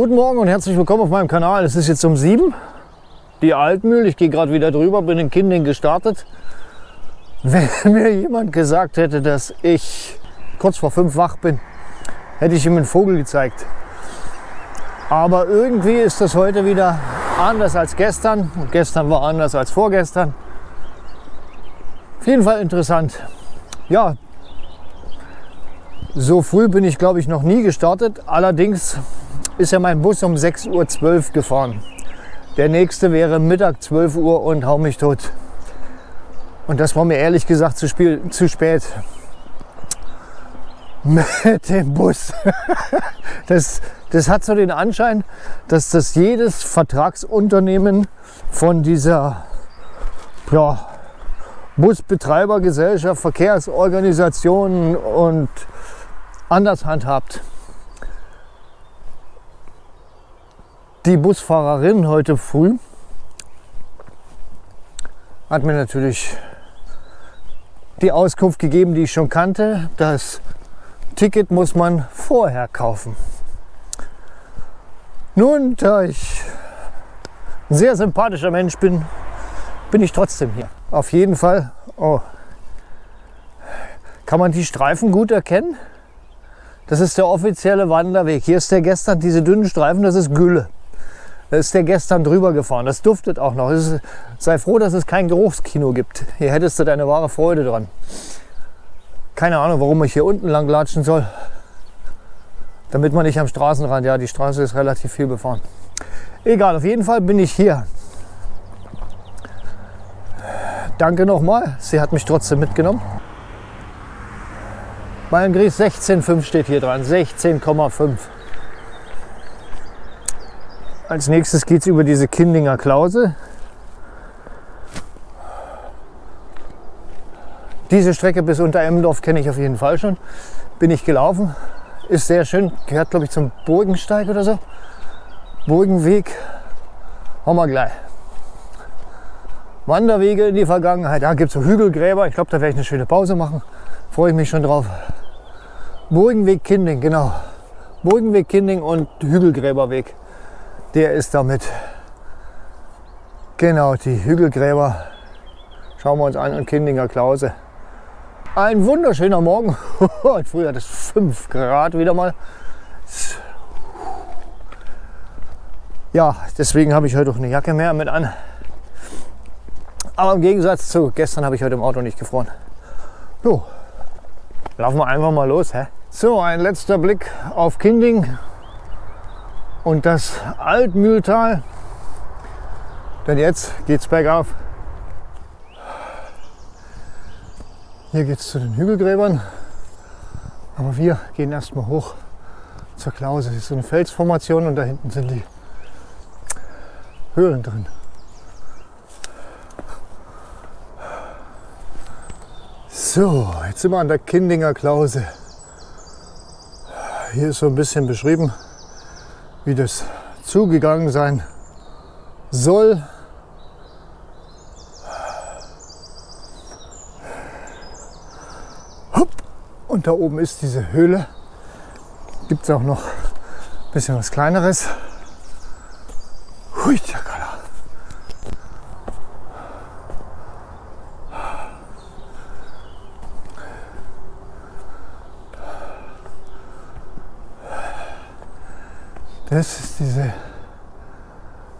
Guten Morgen und herzlich willkommen auf meinem Kanal. Es ist jetzt um 7, die Altmühl. Ich gehe gerade wieder drüber, bin in Kinding gestartet. Wenn mir jemand gesagt hätte, dass ich kurz vor 5 wach bin, hätte ich ihm einen Vogel gezeigt. Aber irgendwie ist das heute wieder anders als gestern und gestern war anders als vorgestern. Auf jeden Fall interessant. Ja, so früh bin ich, glaube ich, noch nie gestartet. Allerdings ist ja mein Bus um 6:12 Uhr gefahren. Der nächste wäre Mittag 12 Uhr und hau mich tot. Und das war mir ehrlich gesagt zu spät. Mit dem Bus. Das hat so den Anschein, dass das jedes Vertragsunternehmen von dieser Busbetreibergesellschaft, Verkehrsorganisationen und anders handhabt. Die Busfahrerin heute früh hat mir natürlich die Auskunft gegeben, die ich schon kannte. Das Ticket muss man vorher kaufen. Nun, da ich ein sehr sympathischer Mensch bin, bin ich trotzdem hier. Auf jeden Fall, kann man die Streifen gut erkennen? Das ist der offizielle Wanderweg. Hier ist der gestern, diese dünnen Streifen, das ist Gülle. Da ist der gestern drüber gefahren. Das duftet auch noch. Sei froh, dass es kein Geruchskino gibt. Hier hättest du deine wahre Freude dran. Keine Ahnung, warum ich hier unten lang latschen soll. Damit man nicht am Straßenrand, ja, die Straße ist relativ viel befahren. Egal, auf jeden Fall bin ich hier. Danke nochmal, sie hat mich trotzdem mitgenommen. Beilngries 16,5 steht hier dran, 16,5. Als nächstes geht es über diese Kindinger Klause. Diese Strecke bis unter Emmendorf kenne ich auf jeden Fall schon. Bin ich gelaufen. Ist sehr schön. Gehört, glaube ich, zum Burgensteig oder so. Burgenweg. Haben wir gleich. Wanderwege in die Vergangenheit. Da gibt es so Hügelgräber. Ich glaube, da werde ich eine schöne Pause machen. Freue ich mich schon drauf. Burgenweg Kinding, genau. Burgenweg Kinding und Hügelgräberweg. Der ist damit. Genau, die Hügelgräber. Schauen wir uns an und Kindinger Klause. Ein wunderschöner Morgen. Früher hat es 5 Grad wieder mal. Ja, deswegen habe ich heute auch eine Jacke mehr mit an. Aber im Gegensatz zu gestern habe ich heute im Auto nicht gefroren. So, laufen wir einfach mal los. So, ein letzter Blick auf Kinding und das Altmühltal. Denn jetzt geht's bergauf. Hier geht es zu den Hügelgräbern, aber wir gehen erstmal hoch zur Klause. Das ist so eine Felsformation und da hinten sind die Höhlen drin. So, jetzt sind wir an der Kindinger Klause. Hier ist so ein bisschen beschrieben, wie das zugegangen sein soll. Und da oben ist diese Höhle. Gibt es auch noch ein bisschen was Kleineres. Hui, tschakala. Das ist diese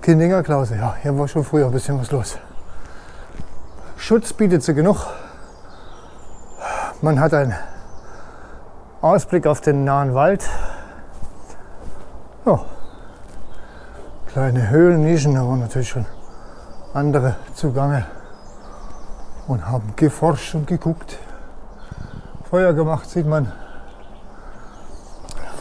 Kindinger Klause. Ja, hier war schon früher ein bisschen was los. Schutz bietet sie genug. Man hat einen Ausblick auf den nahen Wald. Ja. Kleine Höhlennischen, da waren natürlich schon andere zugange und haben geforscht und geguckt. Feuer gemacht, sieht man.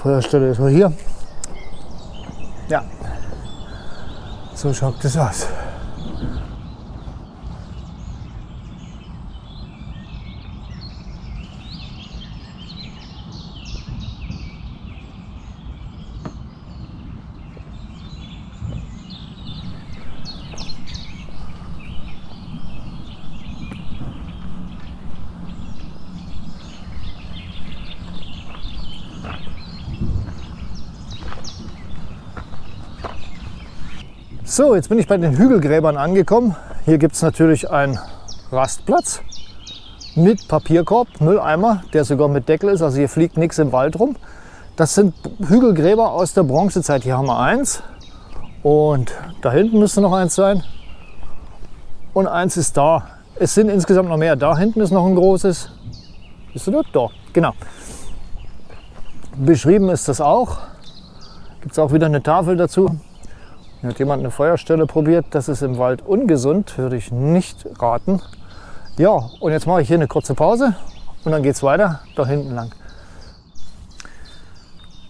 Feuerstelle ist mal hier. Ja, so schaut das aus. So, jetzt bin ich bei den Hügelgräbern angekommen. Hier gibt es natürlich einen Rastplatz mit Papierkorb, Mülleimer, der sogar mit Deckel ist. Also hier fliegt nichts im Wald rum. Das sind Hügelgräber aus der Bronzezeit. Hier haben wir eins und da hinten müsste noch eins sein. Und eins ist da. Es sind insgesamt noch mehr. Da hinten ist noch ein großes. Bist du dort? Da, genau. Beschrieben ist das auch. Gibt es auch wieder eine Tafel dazu. Hier hat jemand eine Feuerstelle probiert. Das ist im Wald ungesund, würde ich nicht raten. Ja, und jetzt mache ich hier eine kurze Pause und dann geht es weiter da hinten lang.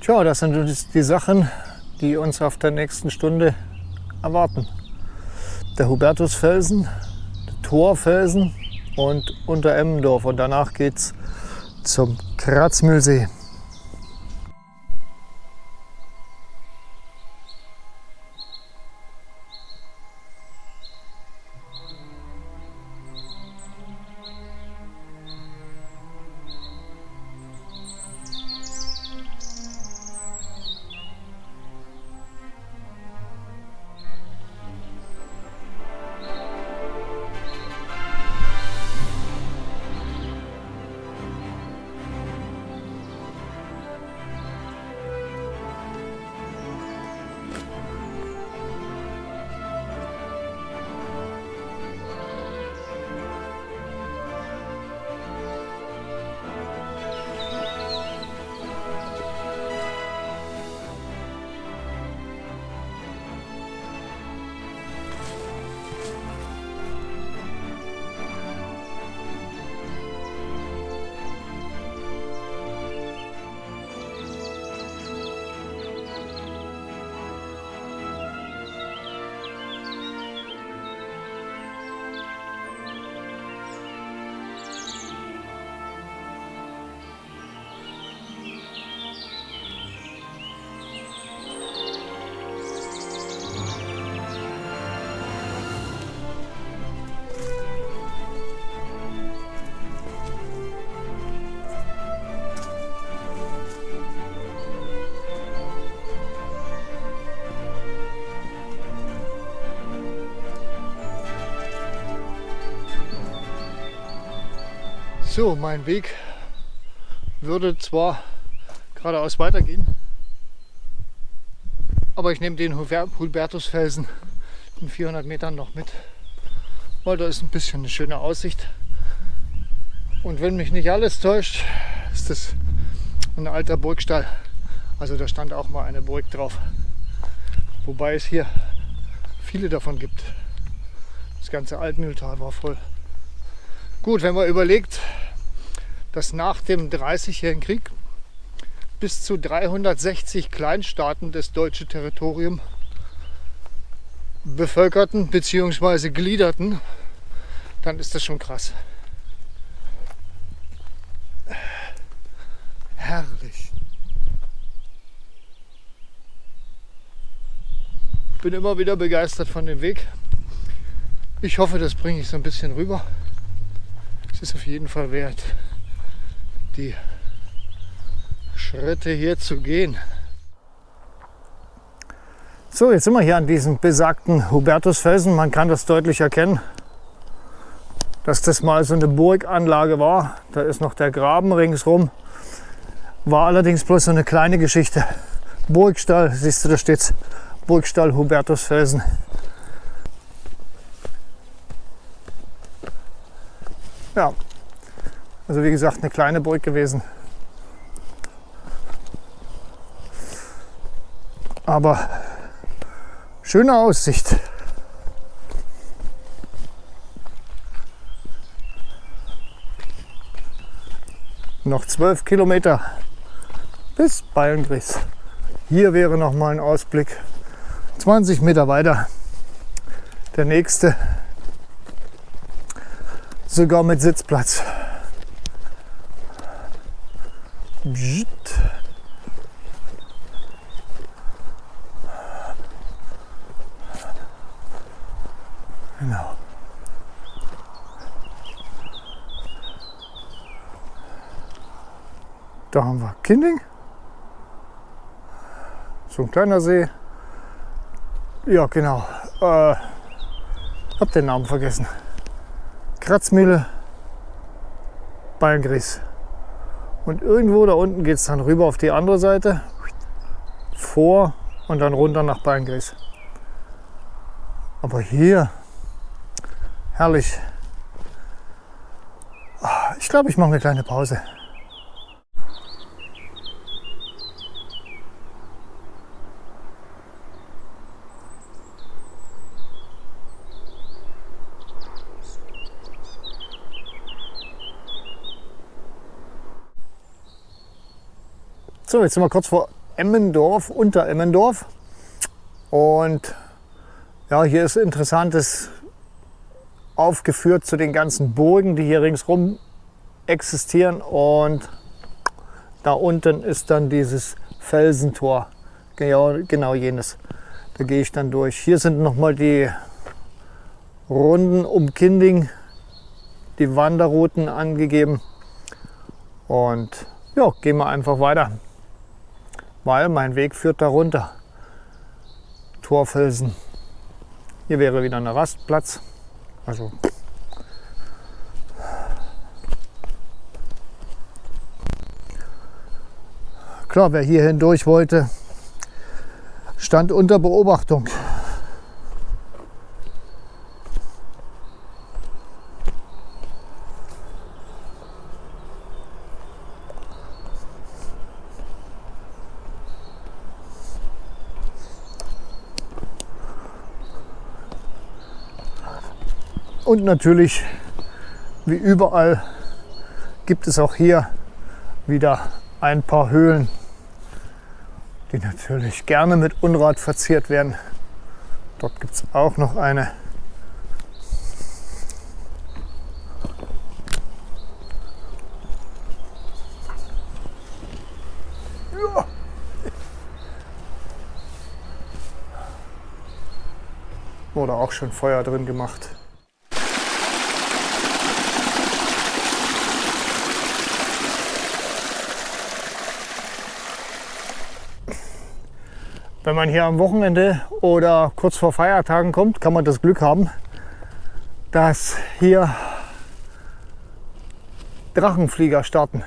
Tja, das sind die Sachen, die uns auf der nächsten Stunde erwarten. Der Hubertusfelsen, der Torfelsen und Unteremmendorf. Und danach geht es zum Kratzmühlsee. So, mein Weg würde zwar geradeaus weitergehen, aber ich nehme den Hubertusfelsen in 400 Metern noch mit, weil da ist ein bisschen eine schöne Aussicht. Und wenn mich nicht alles täuscht, ist das ein alter Burgstall. Also da stand auch mal eine Burg drauf. Wobei es hier viele davon gibt. Das ganze Altmühltal war voll. Gut, wenn man überlegt, dass nach dem 30-jährigen Krieg bis zu 360 Kleinstaaten das deutsche Territorium bevölkerten bzw. gliederten, dann ist das schon krass. Herrlich. Bin immer wieder begeistert von dem Weg. Ich hoffe, das bringe ich so ein bisschen rüber. Es ist auf jeden Fall wert, die Schritte hier zu gehen. So, jetzt sind wir hier an diesem besagten Hubertusfelsen. Man kann das deutlich erkennen, dass das mal so eine Burganlage war. Da ist noch der Graben ringsrum. War allerdings bloß so eine kleine Geschichte. Burgstall, siehst du, da steht's. Burgstall Hubertusfelsen. Ja, also wie gesagt, eine kleine Burg gewesen. Aber schöne Aussicht. Noch 12 Kilometer bis Beilngries. Hier wäre noch mal ein Ausblick. 20 Meter weiter der nächste. Sogar mit Sitzplatz. Genau. Da haben wir Kinding. So ein kleiner See. Ja, genau. hab den Namen vergessen. Kratzmühle, Beilngries. Und irgendwo da unten geht es dann rüber auf die andere Seite, vor und dann runter nach Beilngries. Aber hier, herrlich. Ich glaube, ich mache eine kleine Pause. So, jetzt sind wir kurz vor Emmendorf, unter Emmendorf. Und ja, hier ist Interessantes aufgeführt zu den ganzen Burgen, die hier ringsrum existieren. Und da unten ist dann dieses Felsentor, genau jenes. Da gehe ich dann durch. Hier sind nochmal die Runden um Kinding, die Wanderrouten angegeben. Und ja, gehen wir einfach weiter, weil mein Weg führt da runter. Torfelsen. Hier wäre wieder ein Rastplatz. Also klar, wer hier hindurch wollte, stand unter Beobachtung. Und natürlich, wie überall, gibt es auch hier wieder ein paar Höhlen, die natürlich gerne mit Unrat verziert werden. Dort gibt es auch noch eine. Ja. Wurde auch schon Feuer drin gemacht. Wenn man hier am Wochenende oder kurz vor Feiertagen kommt, kann man das Glück haben, dass hier Drachenflieger starten.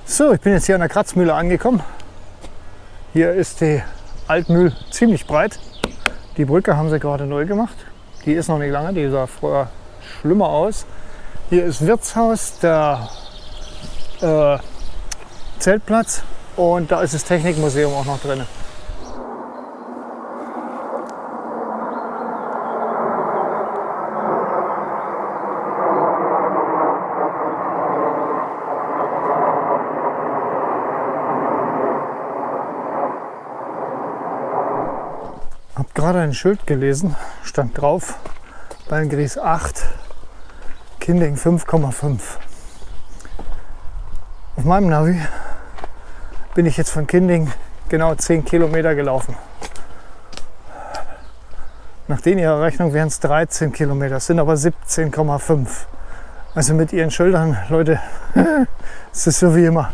So, ich bin jetzt hier an der Kratzmühle angekommen. Hier ist die Altmühl ziemlich breit. Die Brücke haben sie gerade neu gemacht. Die ist noch nicht lange, die sah vorher schlimmer aus. Hier ist Wirtshaus, der Zeltplatz und da ist das Technikmuseum auch noch drin. Hab gerade ein Schild gelesen, stand drauf, Beilngries 8, Kinding 5,5. Auf meinem Navi bin ich jetzt von Kinding genau 10 Kilometer gelaufen. Nach den ihrer Rechnung wären es 13 Kilometer, es sind aber 17,5. Also mit ihren Schildern, Leute, es ist so wie immer.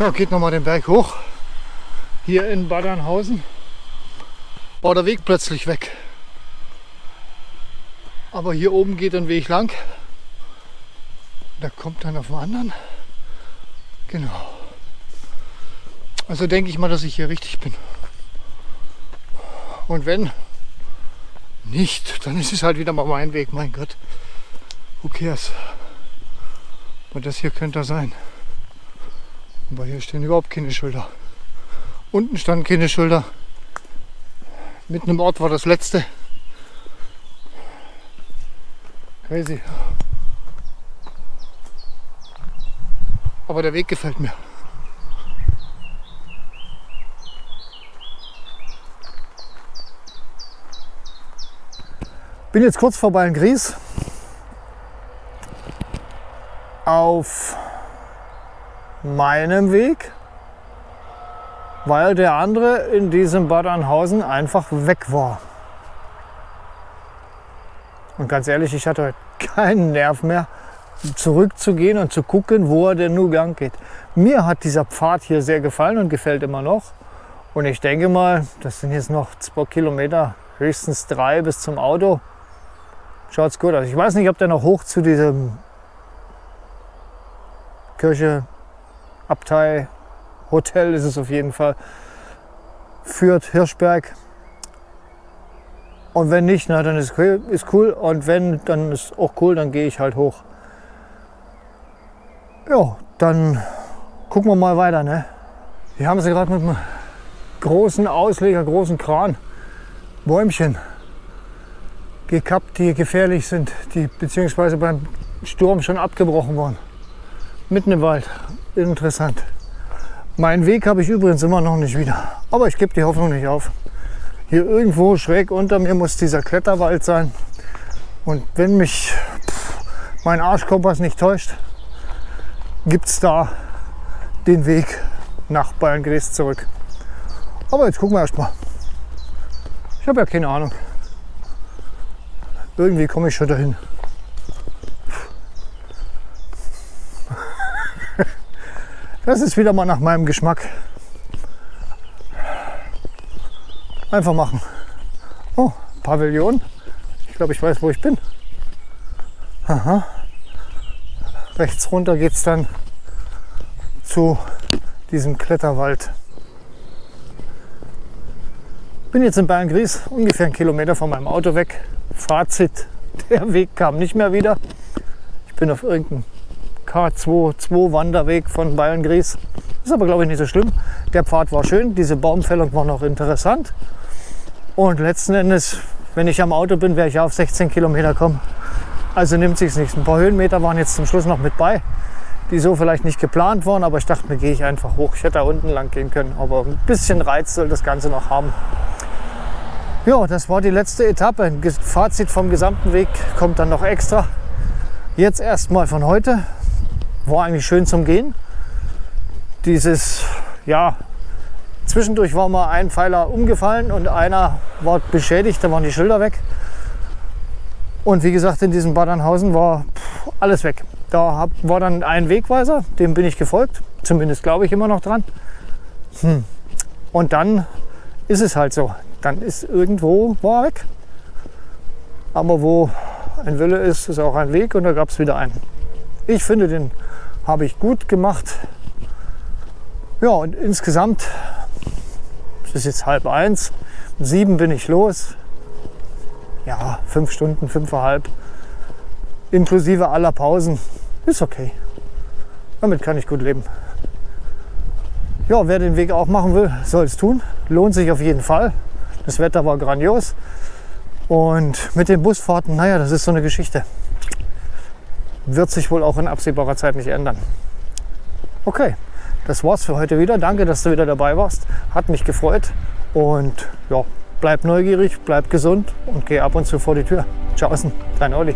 Ja, geht nochmal den Berg hoch, hier in Badernhausen. War der Weg plötzlich weg. Aber hier oben geht ein Weg lang. Da kommt dann auf den anderen. Genau. Also denke ich mal, dass ich hier richtig bin. Und wenn nicht, dann ist es halt wieder mal mein Weg. Mein Gott, who cares? Aber das hier könnte er sein. Aber hier stehen überhaupt keine Schilder. Unten standen keine Schilder. Mitten im Ort war das letzte. Crazy. Aber der Weg gefällt mir. Bin jetzt kurz vor Beilngries. Auf meinem Weg. weil der andere in diesem Bad Arnhausen einfach weg war. Und ganz ehrlich, ich hatte heute keinen Nerv mehr, zurückzugehen und zu gucken, wo er denn nun lang geht. Mir hat dieser Pfad hier sehr gefallen und gefällt immer noch. Und ich denke mal, das sind jetzt noch 2 Kilometer, höchstens 3 bis zum Auto. Schaut's gut aus. Ich weiß nicht, ob der noch hoch zu diesem Kirche, Abtei, Hotel ist es auf jeden Fall, führt, Hirschberg. Und wenn nicht, na, dann ist cool. Und wenn, dann ist auch cool, dann gehe ich halt hoch. Ja, dann gucken wir mal weiter. Ne? Hier haben sie gerade mit einem großen Ausleger, großen Kran, Bäumchen gekappt, die gefährlich sind, die beziehungsweise beim Sturm schon abgebrochen waren. Mitten im Wald. Interessant. Meinen Weg habe ich übrigens immer noch nicht wieder. Aber ich gebe die Hoffnung nicht auf. Hier irgendwo schräg unter mir muss dieser Kletterwald sein. Und wenn mich mein Arschkompass nicht täuscht, gibt es da den Weg nach Beilngries zurück. Aber jetzt gucken wir erst mal. Ich habe ja keine Ahnung. Irgendwie komme ich schon dahin. Das ist wieder mal nach meinem Geschmack. Einfach machen. Oh, Pavillon. Ich glaube, ich weiß, wo ich bin. Aha. Rechts runter geht es dann zu diesem Kletterwald. Bin jetzt in Beilngries, ungefähr 1 Kilometer von meinem Auto weg. Fazit, der Weg kam nicht mehr wieder. Ich bin auf irgendeinem K2 Wanderweg von Beilngries. Ist aber, glaube ich, nicht so schlimm. Der Pfad war schön, diese Baumfällung war noch interessant. Und letzten Endes, wenn ich am Auto bin, werde ich auf 16 Kilometer kommen. Also nimmt sich's nicht. Ein paar Höhenmeter waren jetzt zum Schluss noch mit bei, die so vielleicht nicht geplant waren, aber ich dachte mir, gehe ich einfach hoch. Ich hätte da unten lang gehen können, aber ein bisschen Reiz soll das Ganze noch haben. Ja, das war die letzte Etappe. Ein Fazit vom gesamten Weg kommt dann noch extra. Jetzt erstmal von heute. War eigentlich schön zum Gehen. Dieses, ja, zwischendurch war mal ein Pfeiler umgefallen und einer war beschädigt, da waren die Schilder weg. Und wie gesagt, in diesem Bad Arnhausen war alles weg. Da war dann ein Wegweiser, dem bin ich gefolgt. Zumindest glaube ich immer noch dran. Und dann ist es halt so. Dann ist irgendwo, war er weg. Aber wo ein Wille ist, ist auch ein Weg und da gab es wieder einen. Ich finde, den habe ich gut gemacht. Ja, und insgesamt, es ist jetzt 12:30, um 7 bin ich los. Ja, 5 Stunden, 5,5, inklusive aller Pausen. Ist okay. Damit kann ich gut leben. Ja, wer den Weg auch machen will, soll es tun. Lohnt sich auf jeden Fall. Das Wetter war grandios. Und mit den Busfahrten, naja, das ist so eine Geschichte. Wird sich wohl auch in absehbarer Zeit nicht ändern. Okay, das war's für heute wieder. Danke, dass du wieder dabei warst. Hat mich gefreut. Und ja, bleib neugierig, bleib gesund und geh ab und zu vor die Tür. Tschaußen, dein Olli.